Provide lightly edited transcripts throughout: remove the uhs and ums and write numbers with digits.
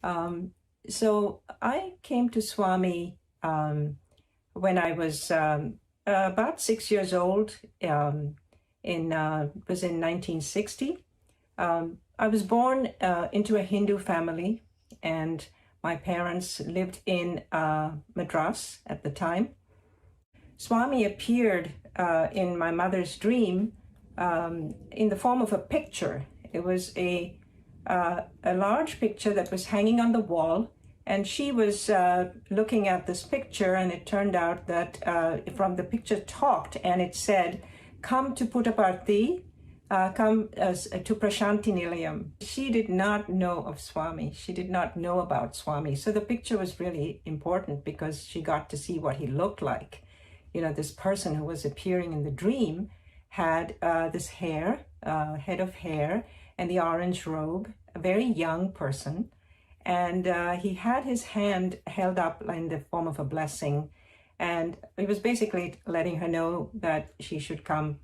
So I came to Swami when I was about 6 years old. Was in 1960. I was born into a Hindu family, and my parents lived in Madras at the time. Swami appeared in my mother's dream in the form of a picture. It was a large picture that was hanging on the wall, and she was looking at this picture, and it turned out that from the picture talked, and it said, "Come to Puttaparthi, come to Prasanthi Nilayam." She did not know of Swami. She did not know about Swami. So the picture was really important because she got to see what he looked like. You know, this person who was appearing in the dream had this hair, head of hair, and the orange robe, a very young person. And he had his hand held up in the form of a blessing. And he was basically letting her know that she should come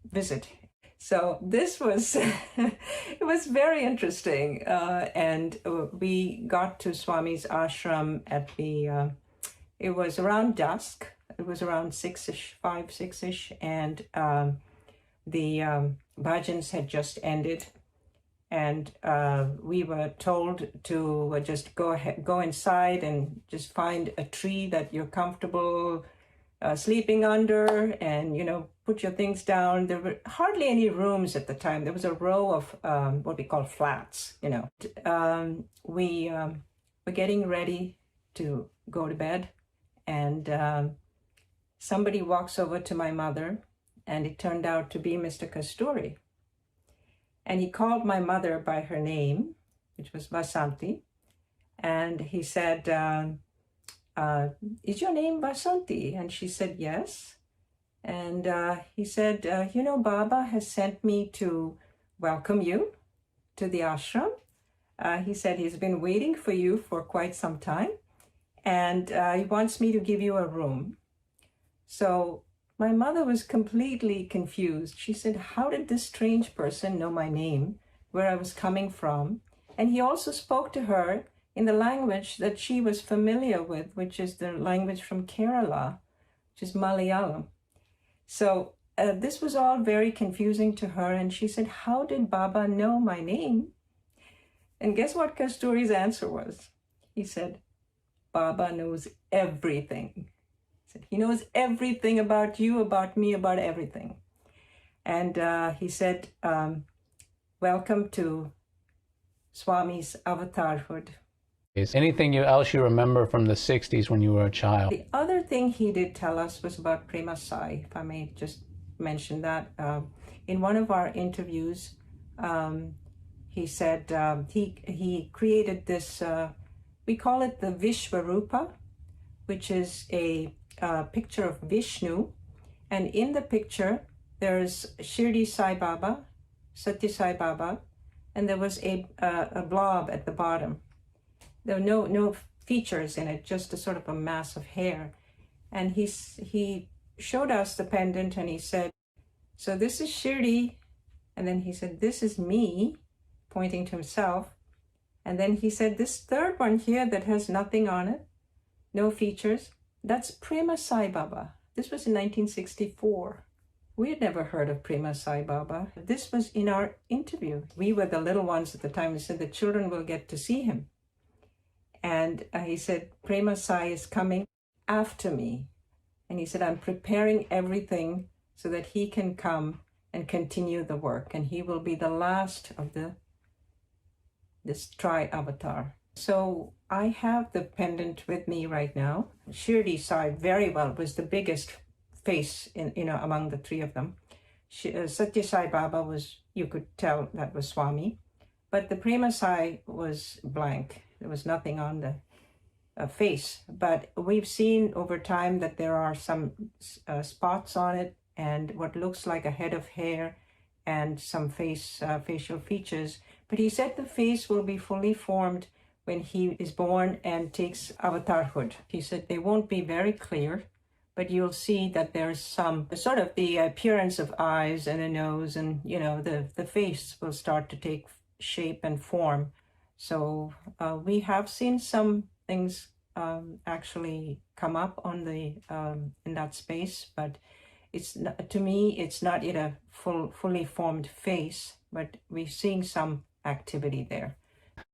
visit. So this was, it was very interesting. And we got to Swami's ashram at it was around dusk. It was around 6-ish, 5, 6-ish. And the bhajans had just ended. And we were told to just go inside and just find a tree that you're comfortable sleeping under, and, you know, put your things down. There were hardly any rooms at the time. There was a row of what we call flats, you know. We were getting ready to go to bed, and somebody walks over to my mother, and it turned out to be Mr. Kasturi. And he called my mother by her name, which was Prasanthi. And he said, "Is your name Prasanthi?" And she said, "Yes." And he said, "You know, Baba has sent me to welcome you to the ashram." He said he's been waiting for you for quite some time, and he wants me to give you a room. So my mother was completely confused. She said, "How did this strange person know my name, where I was coming from?" And he also spoke to her in the language that she was familiar with, which is the language from Kerala, which is Malayalam. So this was all very confusing to her. And she said, "How did Baba know my name?" And guess what Kasturi's answer was? He said, "Baba knows everything." He knows everything about you, about me, about everything. And he said, "Welcome to Swami's avatarhood." Anything else you remember from the 60s when you were a child? The other thing he did tell us was about Prema Sai, if I may just mention that. In one of our interviews, he said he created this, we call it the Vishvarupa, which is a picture of Vishnu, and in the picture there's Shirdi Sai Baba, Sathya Sai Baba, and there was a blob at the bottom. There were no features in it, just a sort of a mass of hair. And he showed us the pendant, and he said, "So this is Shirdi," and then he said, "This is me," pointing to himself. And then he said, "This third one here that has nothing on it, no features, that's Prema Sai Baba." This was in 1964. We had never heard of Prema Sai Baba. This was in our interview. We were the little ones at the time. We said the children will get to see him. And he said, "Prema Sai is coming after me." And he said, "I'm preparing everything so that he can come and continue the work. And he will be the last of this tri-avatar." So I have the pendant with me right now. Shirdi Sai very well was the biggest face among the three of them. Sathya Sai Baba was, you could tell that was Swami, but the Prema Sai was blank. There was nothing on the face. But we've seen over time that there are some spots on it, and what looks like a head of hair and some facial features. But he said the face will be fully formed when he is born and takes avatarhood. He said they won't be very clear, but you'll see that there's some sort of the appearance of eyes and a nose, and the face will start to take shape and form So we have seen some things actually come up on the in that space, but it's not, to me it's not yet a fully formed face, but we're seeing some activity there.